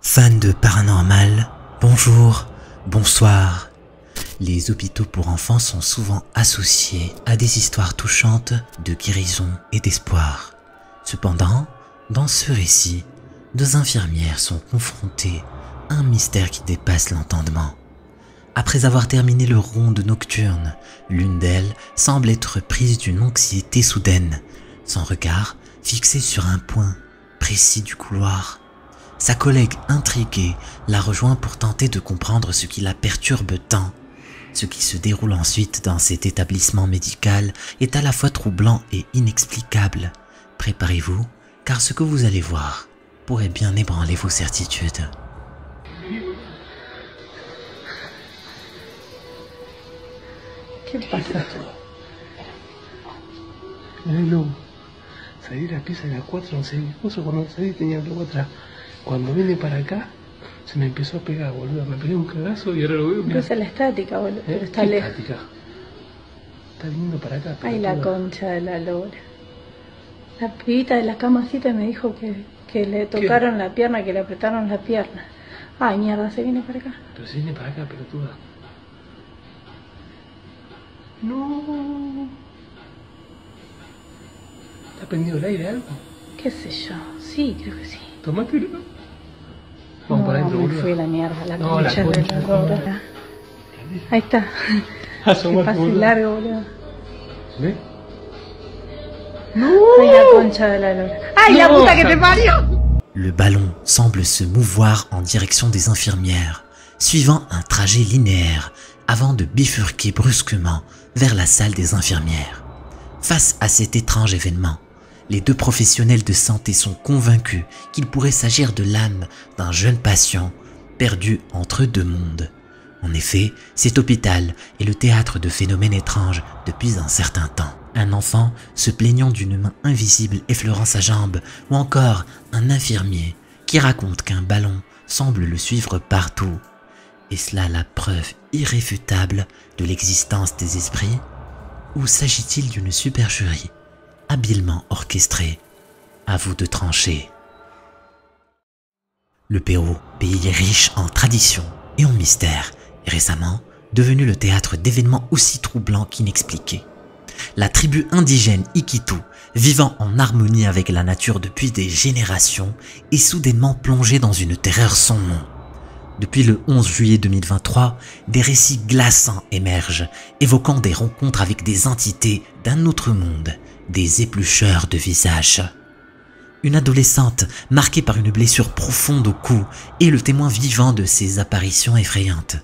Fans de paranormal, bonjour, bonsoir. Les hôpitaux pour enfants sont souvent associés à des histoires touchantes de guérison et d'espoir. Cependant, dans ce récit, deux infirmières sont confrontées à un mystère qui dépasse l'entendement. Après avoir terminé le ronde nocturne, l'une d'elles semble être prise d'une anxiété soudaine, son regard fixé sur un point précis du couloir. Sa collègue intriguée la rejoint pour tenter de comprendre ce qui la perturbe tant. Ce qui se déroule ensuite dans cet établissement médical est à la fois troublant et inexplicable. Préparez-vous, car ce que vous allez voir pourrait bien ébranler vos certitudes. ¿Qué pasa? No, salí de la pieza de las 4, no sé, justo cuando salí tenía algo atrás. Cuando vine para acá, se me empezó a pegar, boludo. Me pegué un cagazo y ahora lo veo. Pero esa es la estática, boludo. Pero está ¿Qué lejos. estática? Está viniendo para acá. Ay, la concha de la lora. La pibita de la camacita me dijo que le tocaron la pierna, que le apretaron la pierna. Ay, mierda, se viene para acá. Pero se viene para acá, pelotuda. No. ¿Está prendido el aire algo? ¿Qué sé yo? Sí, creo que sí. Tomátelo. Vamos para adentro, me boludo. fui a la mierda, la No, la concha de concha, la lora. Ahí está. Que Asomate, pase boludo. largo, boludo. ¿Ves? Ay, la concha de la lora. ¡Ay, la No, puta que te parió! Le ballon semble se mouvoir en direction des infirmières, suivant un trajet linéaire avant de bifurquer brusquement vers la salle des infirmières. Face à cet étrange événement, les deux professionnels de santé sont convaincus qu'il pourrait s'agir de l'âme d'un jeune patient perdu entre deux mondes. En effet, cet hôpital est le théâtre de phénomènes étranges depuis un certain temps. Un enfant se plaignant d'une main invisible effleurant sa jambe, ou encore un infirmier qui raconte qu'un ballon semble le suivre partout. Est-ce là la preuve irréfutable de l'existence des esprits? Ou s'agit-il d'une supercherie habilement orchestrée? À vous de trancher. Le Pérou, pays riche en traditions et en mystères, est récemment devenu le théâtre d'événements aussi troublants qu'inexpliqués. La tribu indigène Iquitu, vivant en harmonie avec la nature depuis des générations, est soudainement plongée dans une terreur sans nom. Depuis le 11 juillet 2023, des récits glaçants émergent, évoquant des rencontres avec des entités d'un autre monde, des éplucheurs de visages. Une adolescente marquée par une blessure profonde au cou est le témoin vivant de ces apparitions effrayantes.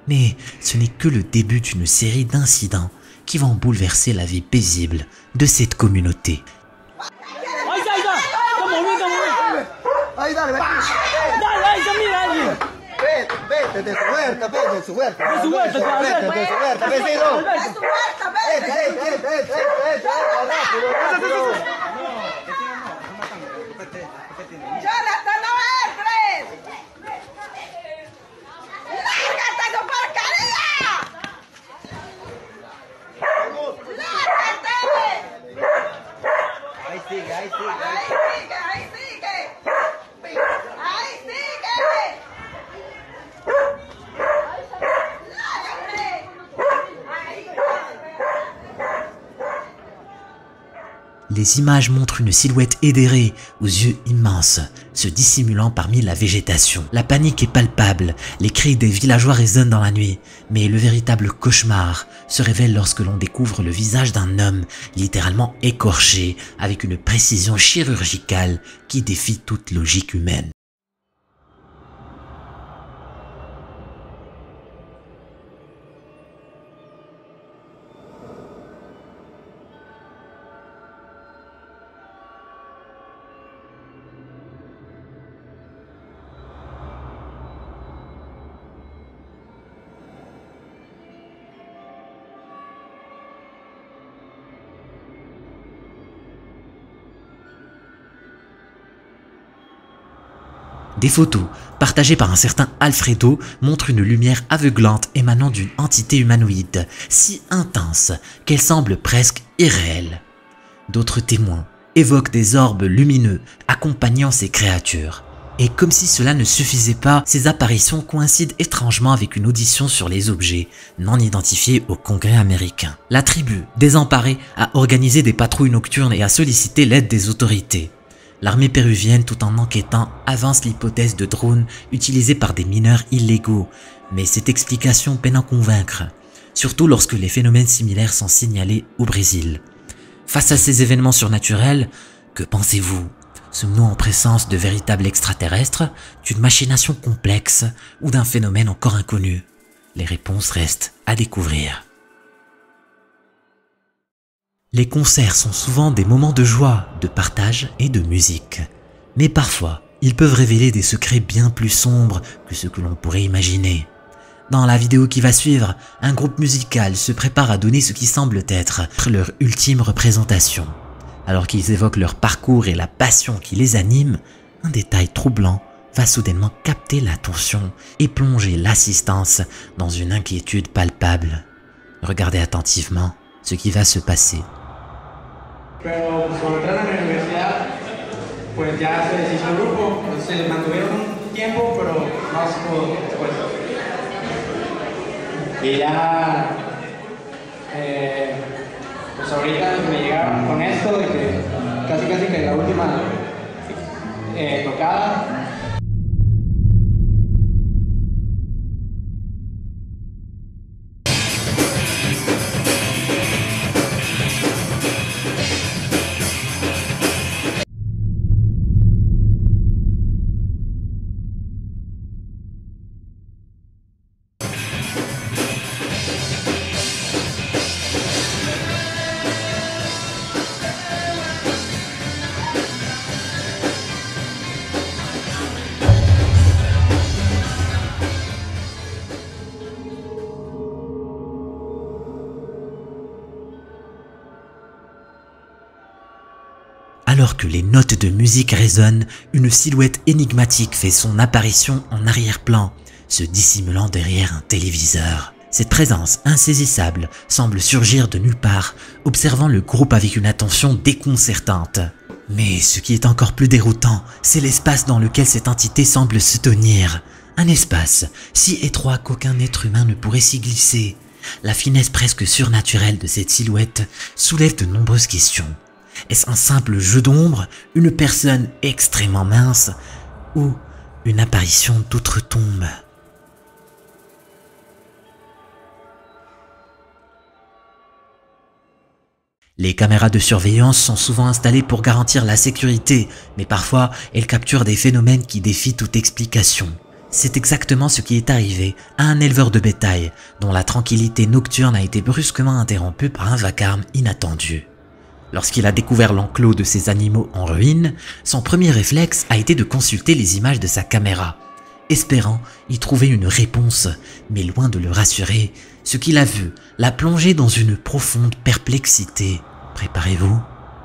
Mais ce n'est que le début d'une série d'incidents qui vont bouleverser la vie paisible de cette communauté. Vete de su huerta, vete de su huerta. De su huerta, de su huerta, vecino. De su huerta, vete. Rápido. ¡Jonathan, no entres! ¡Lárgate, tu porquería! ¡Lárgate! Ahí sigue. ¡Ahí sigue! ¡Ahí sigue! Les images montrent une silhouette édérée, aux yeux immenses, se dissimulant parmi la végétation. La panique est palpable, les cris des villageois résonnent dans la nuit, mais le véritable cauchemar se révèle lorsque l'on découvre le visage d'un homme littéralement écorché, avec une précision chirurgicale qui défie toute logique humaine. Des photos, partagées par un certain Alfredo, montrent une lumière aveuglante émanant d'une entité humanoïde, si intense qu'elle semble presque irréelle. D'autres témoins évoquent des orbes lumineux accompagnant ces créatures. Et comme si cela ne suffisait pas, ces apparitions coïncident étrangement avec une audition sur les objets non identifiés au Congrès américain. La tribu, désemparée, a organisé des patrouilles nocturnes et a sollicité l'aide des autorités. L'armée péruvienne, tout en enquêtant, avance l'hypothèse de drones utilisés par des mineurs illégaux, mais cette explication peine à convaincre, surtout lorsque les phénomènes similaires sont signalés au Brésil. Face à ces événements surnaturels, que pensez-vous? Sommes-nous en présence de véritables extraterrestres, d'une machination complexe ou d'un phénomène encore inconnu? Les réponses restent à découvrir. Les concerts sont souvent des moments de joie, de partage et de musique. Mais parfois, ils peuvent révéler des secrets bien plus sombres que ce que l'on pourrait imaginer. Dans la vidéo qui va suivre, un groupe musical se prépare à donner ce qui semble être leur ultime représentation. Alors qu'ils évoquent leur parcours et la passion qui les anime, un détail troublant va soudainement capter l'attention et plonger l'assistance dans une inquiétude palpable. Regardez attentivement ce qui va se passer. Pero pues cuando entraron a la universidad, pues ya se deshizo el grupo, se mantuvieron un tiempo, pero no se pudo después. Y ya, pues ahorita me llegaron con esto de que casi que la última tocada. Alors que les notes de musique résonnent, une silhouette énigmatique fait son apparition en arrière-plan, se dissimulant derrière un téléviseur. Cette présence insaisissable semble surgir de nulle part, observant le groupe avec une attention déconcertante. Mais ce qui est encore plus déroutant, c'est l'espace dans lequel cette entité semble se tenir. Un espace si étroit qu'aucun être humain ne pourrait s'y glisser. La finesse presque surnaturelle de cette silhouette soulève de nombreuses questions. Est-ce un simple jeu d'ombre, une personne extrêmement mince ou une apparition d'outre-tombe? Les caméras de surveillance sont souvent installées pour garantir la sécurité, mais parfois elles capturent des phénomènes qui défient toute explication. C'est exactement ce qui est arrivé à un éleveur de bétail, dont la tranquillité nocturne a été brusquement interrompue par un vacarme inattendu. Lorsqu'il a découvert l'enclos de ces animaux en ruine, son premier réflexe a été de consulter les images de sa caméra, espérant y trouver une réponse, mais loin de le rassurer, ce qu'il a vu l'a plongé dans une profonde perplexité. Préparez-vous,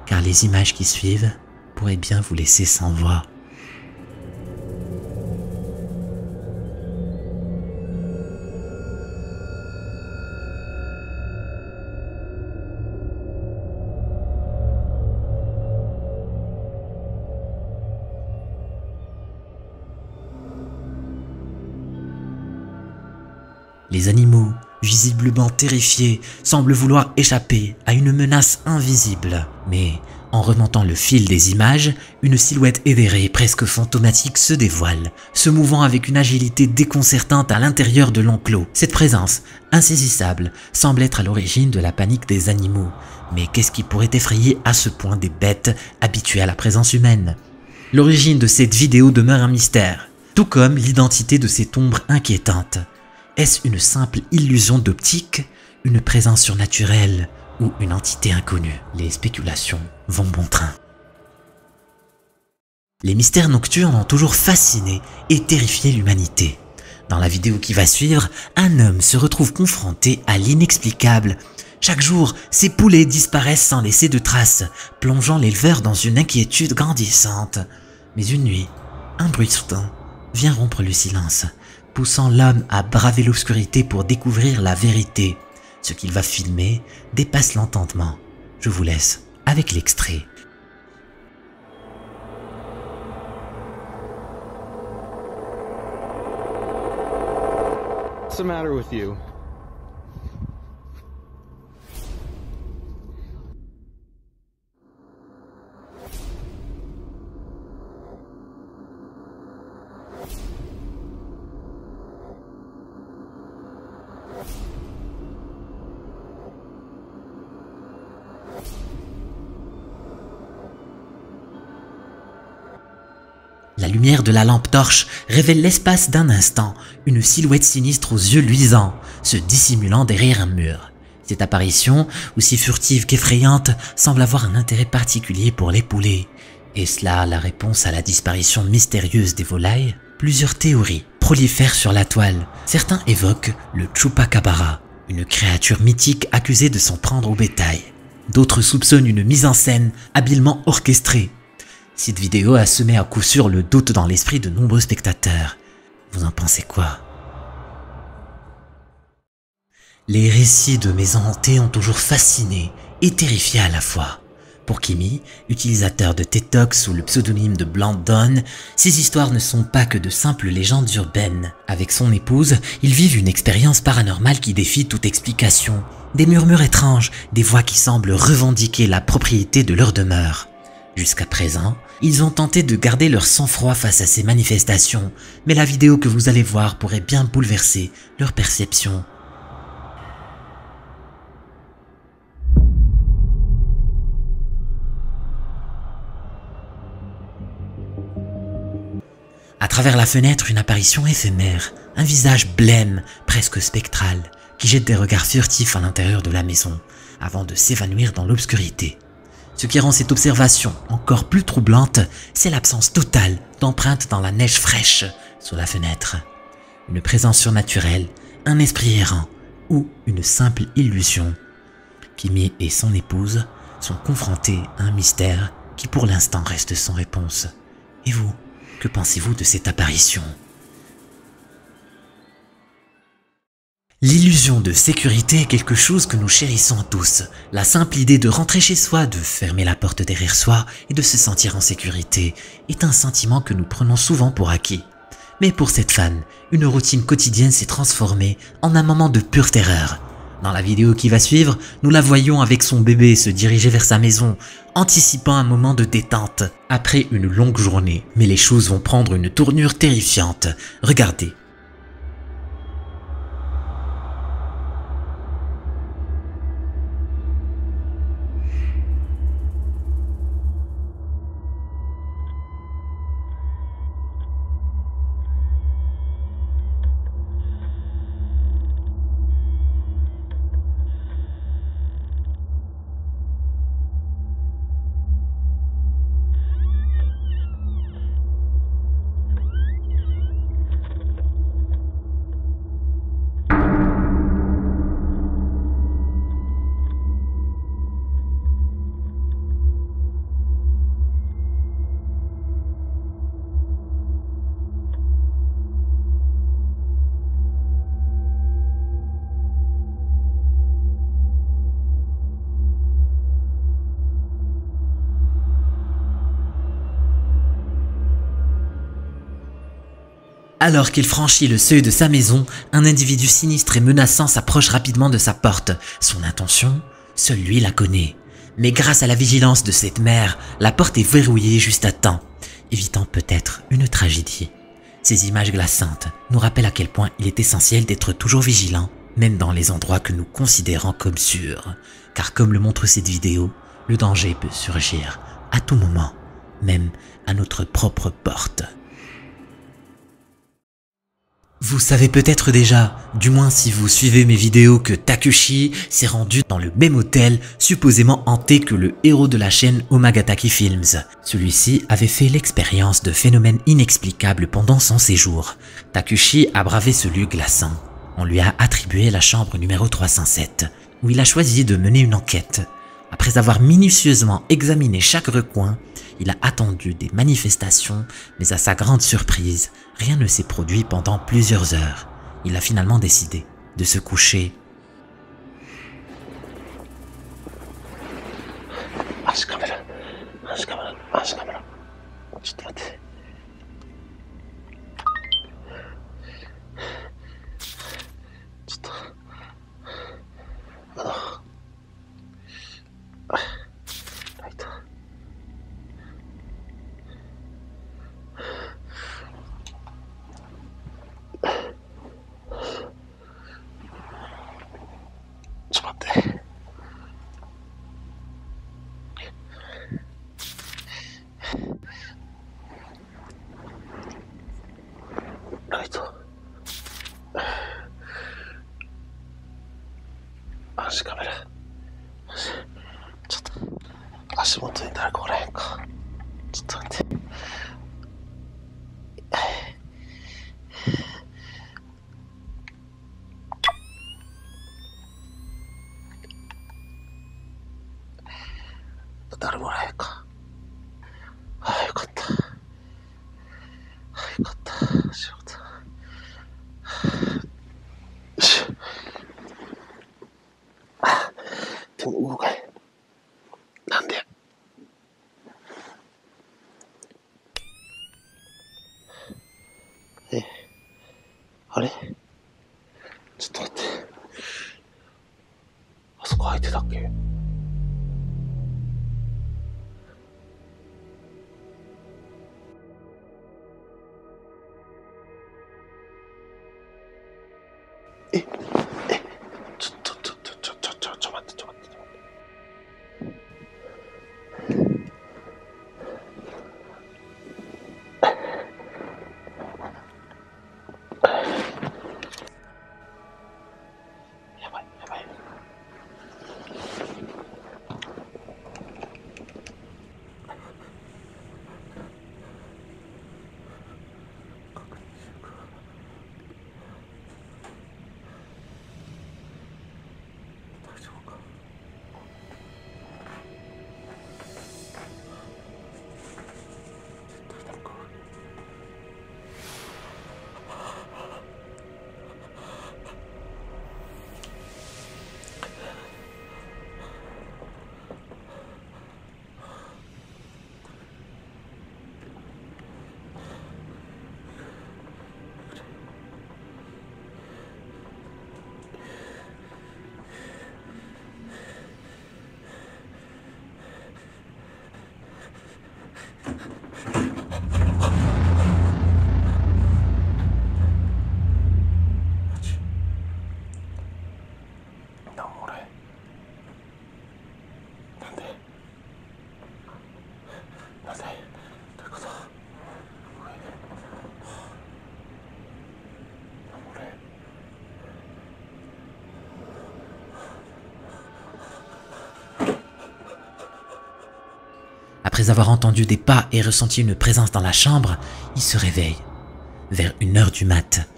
car les images qui suivent pourraient bien vous laisser sans voix. Les animaux, visiblement terrifiés, semblent vouloir échapper à une menace invisible. Mais en remontant le fil des images, une silhouette éthérée presque fantomatique se dévoile, se mouvant avec une agilité déconcertante à l'intérieur de l'enclos. Cette présence, insaisissable, semble être à l'origine de la panique des animaux. Mais qu'est-ce qui pourrait effrayer à ce point des bêtes habituées à la présence humaine? L'origine de cette vidéo demeure un mystère, tout comme l'identité de cette ombre inquiétante. Est-ce une simple illusion d'optique, une présence surnaturelle ou une entité inconnue? Les spéculations vont bon train. Les mystères nocturnes ont toujours fasciné et terrifié l'humanité. Dans la vidéo qui va suivre, un homme se retrouve confronté à l'inexplicable. Chaque jour, ses poulets disparaissent sans laisser de traces, plongeant l'éleveur dans une inquiétude grandissante. Mais une nuit, un bruit soudain vient rompre le silence, poussant l'homme à braver l'obscurité pour découvrir la vérité. Ce qu'il va filmer dépasse l'entendement. Je vous laisse avec l'extrait. What's the matter with you? La lumière de la lampe torche révèle l'espace d'un instant une silhouette sinistre aux yeux luisants, se dissimulant derrière un mur. Cette apparition, aussi furtive qu'effrayante, semble avoir un intérêt particulier pour les poulets. Est-ce là la réponse à la disparition mystérieuse des volailles? Plusieurs théories prolifèrent sur la toile. Certains évoquent le Chupacabra, une créature mythique accusée de s'en prendre au bétail. D'autres soupçonnent une mise en scène habilement orchestrée. Cette vidéo a semé à coup sûr le doute dans l'esprit de nombreux spectateurs. Vous en pensez quoi? Les récits de maisons hantées ont toujours fasciné et terrifié à la fois. Pour Kimi, utilisateur de TikTok sous le pseudonyme de Blandon, ces histoires ne sont pas que de simples légendes urbaines. Avec son épouse, ils vivent une expérience paranormale qui défie toute explication. Des murmures étranges, des voix qui semblent revendiquer la propriété de leur demeure. Jusqu'à présent, ils ont tenté de garder leur sang-froid face à ces manifestations, mais la vidéo que vous allez voir pourrait bien bouleverser leur perception. À travers la fenêtre, une apparition éphémère, un visage blême, presque spectral, qui jette des regards furtifs à l'intérieur de la maison, avant de s'évanouir dans l'obscurité. Ce qui rend cette observation encore plus troublante, c'est l'absence totale d'empreintes dans la neige fraîche sous la fenêtre. Une présence surnaturelle, un esprit errant ou une simple illusion. Kimi et son épouse sont confrontés à un mystère qui pour l'instant reste sans réponse. Et vous, que pensez-vous de cette apparition ? L'illusion de sécurité est quelque chose que nous chérissons tous. La simple idée de rentrer chez soi, de fermer la porte derrière soi et de se sentir en sécurité est un sentiment que nous prenons souvent pour acquis. Mais pour cette femme, une routine quotidienne s'est transformée en un moment de pure terreur. Dans la vidéo qui va suivre, nous la voyons avec son bébé se diriger vers sa maison, anticipant un moment de détente après une longue journée. Mais les choses vont prendre une tournure terrifiante. Regardez. Alors qu'il franchit le seuil de sa maison, un individu sinistre et menaçant s'approche rapidement de sa porte. Son intention, seul lui la connaît. Mais grâce à la vigilance de cette mère, la porte est verrouillée juste à temps, évitant peut-être une tragédie. Ces images glaçantes nous rappellent à quel point il est essentiel d'être toujours vigilant, même dans les endroits que nous considérons comme sûrs. Car comme le montre cette vidéo, le danger peut surgir à tout moment, même à notre propre porte. Vous savez peut-être déjà, du moins si vous suivez mes vidéos, que Takushi s'est rendu dans le même hôtel supposément hanté que le héros de la chaîne Omagataki Films. Celui-ci avait fait l'expérience de phénomènes inexplicables pendant son séjour. Takushi a bravé ce lieu glaçant. On lui a attribué la chambre numéro 307, où il a choisi de mener une enquête. Après avoir minutieusement examiné chaque recoin, il a attendu des manifestations, mais à sa grande surprise, rien ne s'est produit pendant plusieurs heures. Il a finalement décidé de se coucher. 暗視カメラ。ちょっと足元に誰かおらへんか。ちょっと待って。誰もおらへんか。ああ、よかった。ああ、よかった。仕事。よし。でも動かへん。なんで？あれ？ちょっと待って。あそこ空いてたっけ？ちょっと待って。やばい。Après avoir entendu des pas et ressenti une présence dans la chambre, il se réveille. Vers 1h du mat',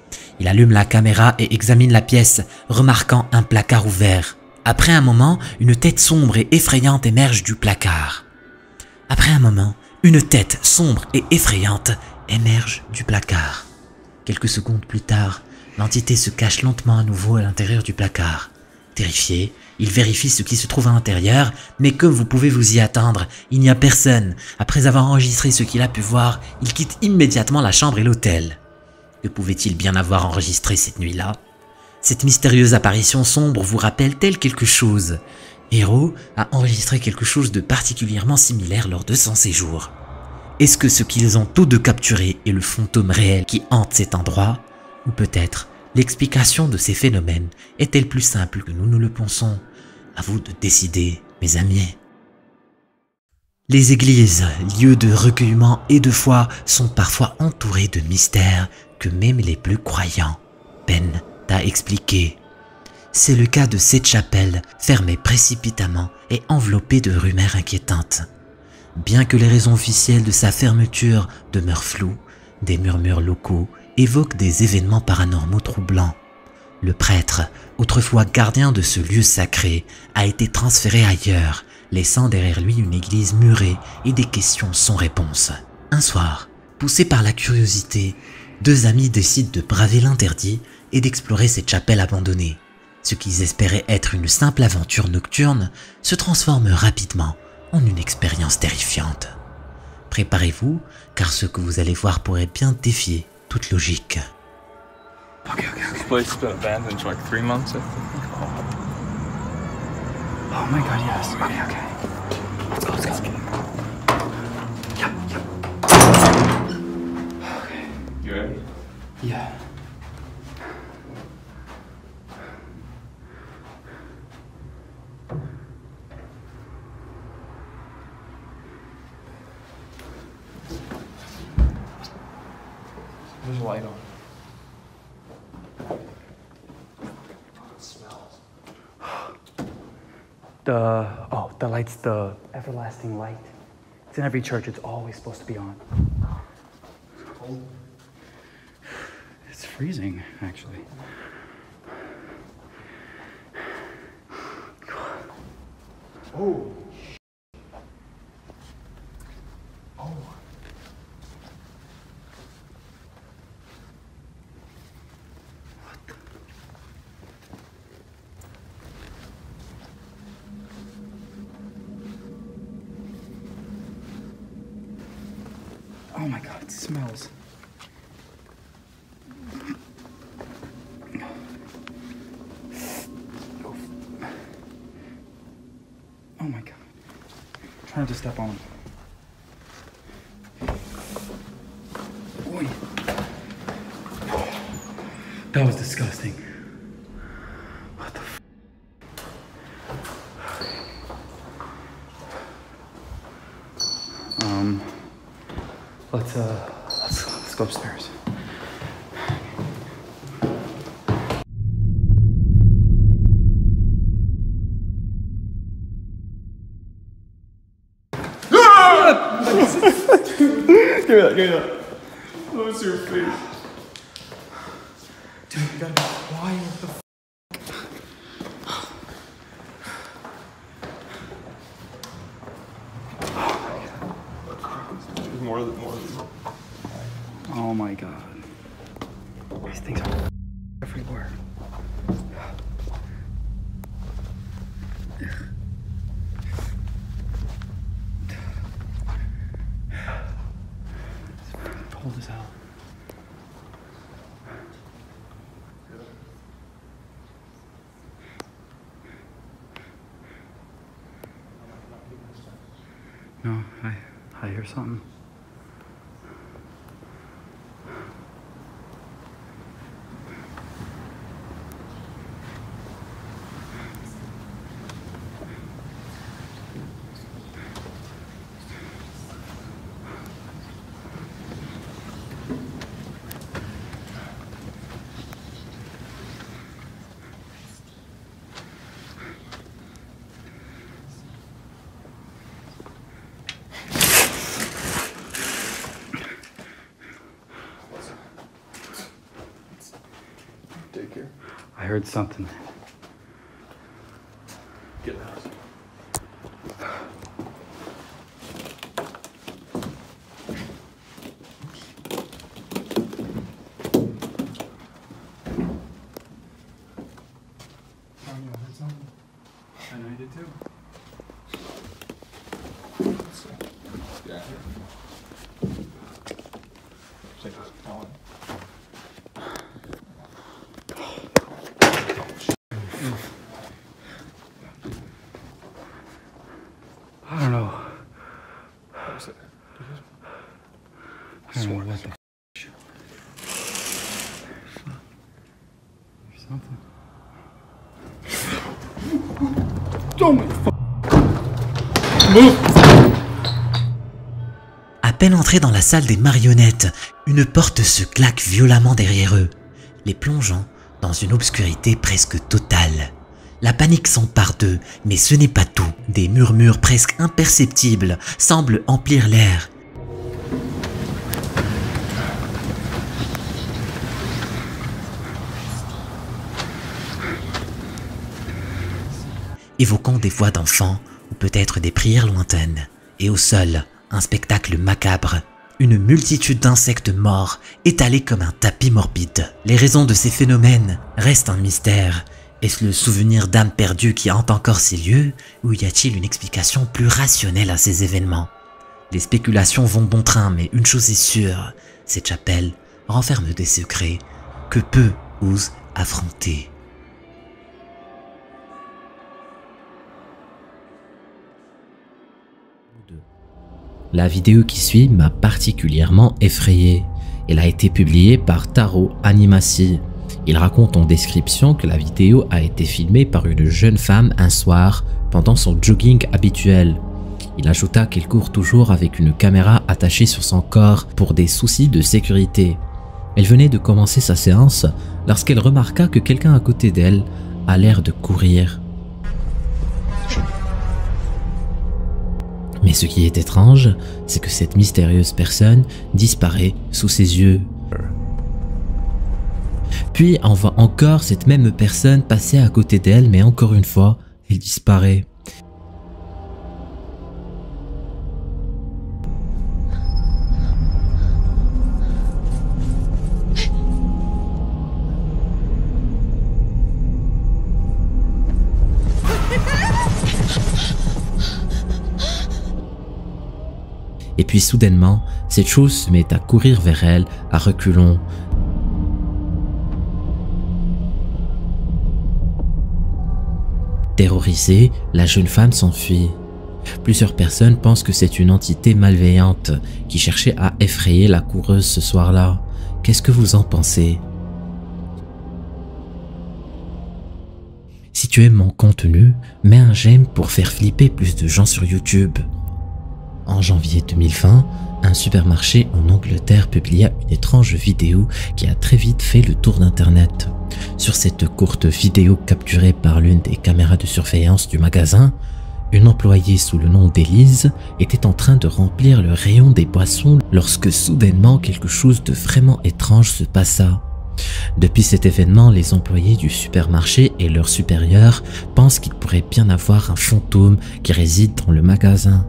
il allume la caméra et examine la pièce, remarquant un placard ouvert. Après un moment, une tête sombre et effrayante émerge du placard. Quelques secondes plus tard, l'entité se cache lentement à nouveau à l'intérieur du placard. Terrifié, il vérifie ce qui se trouve à l'intérieur, mais comme vous pouvez vous y attendre, il n'y a personne. Après avoir enregistré ce qu'il a pu voir, il quitte immédiatement la chambre et l'hôtel. Que pouvait-il bien avoir enregistré cette nuit-là? Cette mystérieuse apparition sombre vous rappelle-t-elle quelque chose? Hiro a enregistré quelque chose de particulièrement similaire lors de son séjour. Est-ce que ce qu'ils ont tous deux capturé est le fantôme réel qui hante cet endroit? Ou peut-être l'explication de ces phénomènes est-elle plus simple que nous le pensons? À vous de décider, mes amis. Les églises, lieux de recueillement et de foi, sont parfois entourées de mystères que même les plus croyants peinent à expliquer. C'est le cas de cette chapelle, fermée précipitamment et enveloppée de rumeurs inquiétantes. Bien que les raisons officielles de sa fermeture demeurent floues, des murmures locaux évoquent des événements paranormaux troublants. Le prêtre, autrefois gardien de ce lieu sacré, a été transféré ailleurs, laissant derrière lui une église murée et des questions sans réponse. Un soir, poussés par la curiosité, deux amis décident de braver l'interdit et d'explorer cette chapelle abandonnée. Ce qu'ils espéraient être une simple aventure nocturne se transforme rapidement en une expérience terrifiante. Préparez-vous, car ce que vous allez voir pourrait bien défier toute logique. Okay. This place has been abandoned for like 3 months, I think. Oh my god, yes. Okay. Let's go. Yep. Okay. You ready? Yeah. There's a light on. The light's the everlasting light. It's in every church. It's always supposed to be on. It's freezing, actually. Oh. Oh my god, it smells. Oh my god. I'm trying to step on him. Oy. That was disgusting. What the f? Let's go upstairs. Give me that. Oh, it's your face. Dude, you gotta be quiet. What the f? More. Oh my god. These things are everywhere. It's cold as hell. No, I hear something. Take care. I heard something. Get out. I know you did too. Yeah. Check this out. I don't know. What was it? I don't know what the f. Something. À peine entrés dans la salle des marionnettes, une porte se claque violemment derrière eux, les plongeant dans une obscurité presque totale. La panique s'empare d'eux, mais ce n'est pas tout. Des murmures presque imperceptibles semblent emplir l'air. Évoquant des voix d'enfants ou peut-être des prières lointaines. Et au sol, un spectacle macabre. Une multitude d'insectes morts étalés comme un tapis morbide. Les raisons de ces phénomènes restent un mystère. Est-ce le souvenir d'âmes perdues qui hante encore ces lieux, ou y a-t-il une explication plus rationnelle à ces événements? Les spéculations vont bon train, mais une chose est sûre, cette chapelle renferme des secrets que peu osent affronter. La vidéo qui suit m'a particulièrement effrayé. Elle a été publiée par Taro Animasi. Il raconte en description que la vidéo a été filmée par une jeune femme un soir pendant son jogging habituel. Il ajouta qu'elle court toujours avec une caméra attachée sur son corps pour des soucis de sécurité. Elle venait de commencer sa séance lorsqu'elle remarqua que quelqu'un à côté d'elle a l'air de courir. Mais ce qui est étrange, c'est que cette mystérieuse personne disparaît sous ses yeux. Puis on voit encore cette même personne passer à côté d'elle, mais encore une fois, elle disparaît. Et puis soudainement, cette chose se met à courir vers elle à reculons. Terrorisée, la jeune femme s'enfuit. Plusieurs personnes pensent que c'est une entité malveillante qui cherchait à effrayer la coureuse ce soir-là. Qu'est-ce que vous en pensez? Si tu aimes mon contenu, mets un j'aime pour faire flipper plus de gens sur YouTube. En janvier 2020, un supermarché en Angleterre publia une étrange vidéo qui a très vite fait le tour d'internet. Sur cette courte vidéo capturée par l'une des caméras de surveillance du magasin, une employée sous le nom d'Élise était en train de remplir le rayon des boissons lorsque soudainement quelque chose de vraiment étrange se passa. Depuis cet événement, les employés du supermarché et leurs supérieurs pensent qu'il pourrait bien avoir un fantôme qui réside dans le magasin.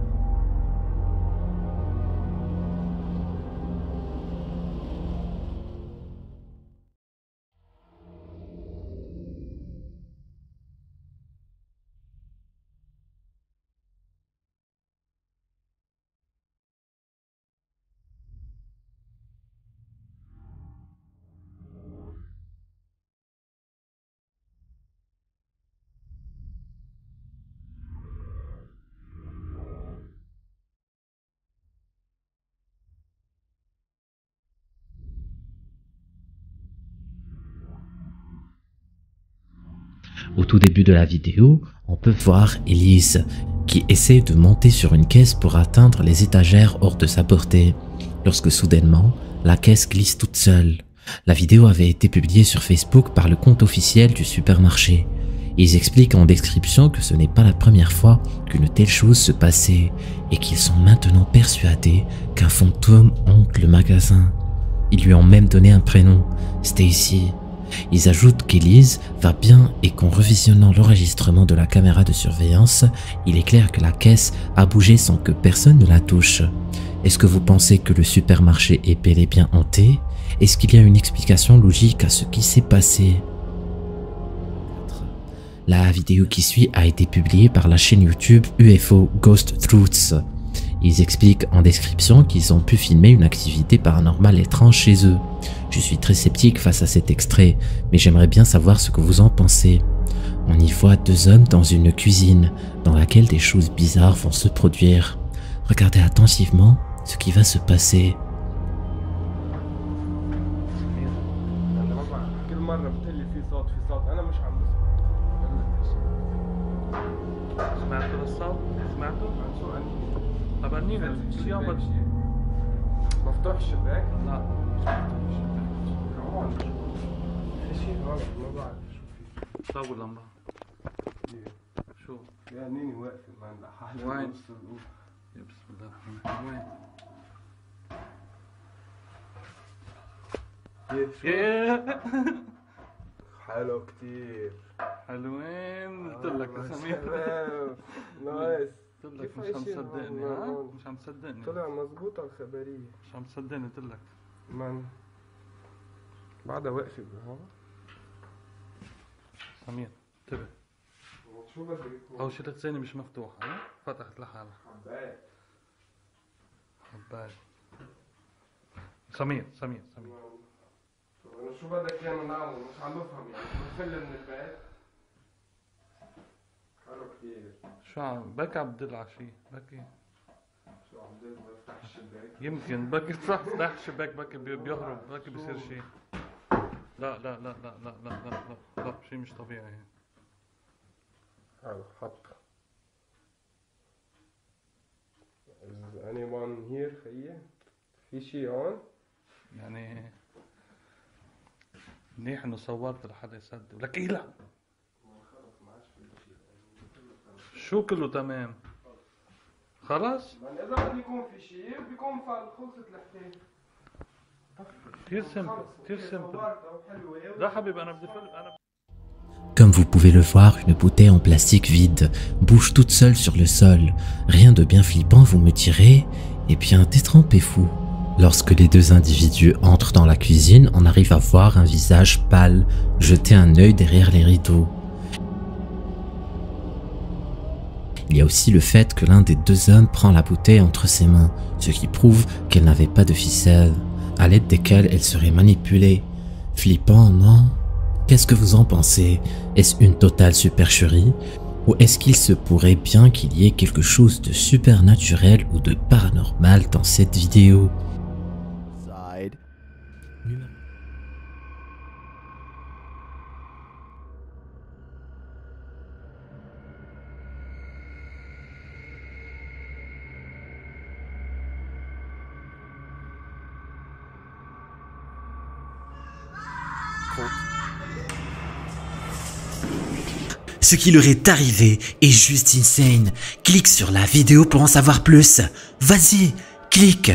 Au tout début de la vidéo, on peut voir Elise qui essaie de monter sur une caisse pour atteindre les étagères hors de sa portée, lorsque soudainement, la caisse glisse toute seule. La vidéo avait été publiée sur Facebook par le compte officiel du supermarché. Ils expliquent en description que ce n'est pas la première fois qu'une telle chose se passait et qu'ils sont maintenant persuadés qu'un fantôme hante le magasin. Ils lui ont même donné un prénom, Stacy. Ils ajoutent qu'Elise va bien et qu'en revisionnant l'enregistrement de la caméra de surveillance, il est clair que la caisse a bougé sans que personne ne la touche. Est-ce que vous pensez que le supermarché est bel et bien hanté? Est-ce qu'il y a une explication logique à ce qui s'est passé? La vidéo qui suit a été publiée par la chaîne YouTube UFO Ghost Truths. Ils expliquent en description qu'ils ont pu filmer une activité paranormale étrange chez eux. Je suis très sceptique face à cet extrait, mais j'aimerais bien savoir ce que vous en pensez. On y voit deux hommes dans une cuisine, dans laquelle des choses bizarres vont se produire. Regardez attentivement ce qui va se passer. مفتوح الشباك؟ لا كمان في شيء غلط ما بعرف شو في طول لما شو يا نيني واقفة ما عندها حاجة وين؟ يا بسم الله الرحمن الرحيم وين؟ حلو كتير حلوين قلت لك يا سمير نايس قلت لك مش عم تصدقني ها؟ مش عم تصدقني طلع مزبوطة الخبرية مش عم تصدقني قلت لك من بعدها واقفة بالهوا سمير انتبه شو بدك يكون؟ أول شي الثانية مش مفتوحة ها؟ فتحت لحالها حباية حباية سمير أنا شو بدك إيانا نعمل؟ مش عم بفهم يعني نفل من البيت حلو كتير شو عم بكي عم بدل على شي بكي شو عم بدل بفتح الشباك يمكن بكي تفتح الشباك بكي بيهرب بكي بصير شي لا شي مش طبيعي حلو حط Is anyone here خيي؟ في شي هون؟ يعني منيح انه صورت لحدا يصدق ولك ايه لا شو كله تمام خلاص اذا بده يكون في شيء بيكون خلصت الحكايه كثير سمبل كثير سمبل لا حبيبي انا بدي Comme vous pouvez le voir, une bouteille en plastique vide bouge toute seule sur le sol. Rien de bien flippant, vous me direz? Eh bien, détrempez-vous. Lorsque les deux individus entrent dans la cuisine, on arrive à voir un visage pâle, jeter un œil derrière les rideaux. Il y a aussi le fait que l'un des deux hommes prend la bouteille entre ses mains, ce qui prouve qu'elle n'avait pas de ficelle, à l'aide desquelles elle serait manipulée. Flippant, non? Qu'est-ce que vous en pensez? Est-ce une totale supercherie? Ou est-ce qu'il se pourrait bien qu'il y ait quelque chose de supernaturel ou de paranormal dans cette vidéo? Ce qui leur est arrivé est juste insane. Clique sur la vidéo pour en savoir plus. Vas-y, clique.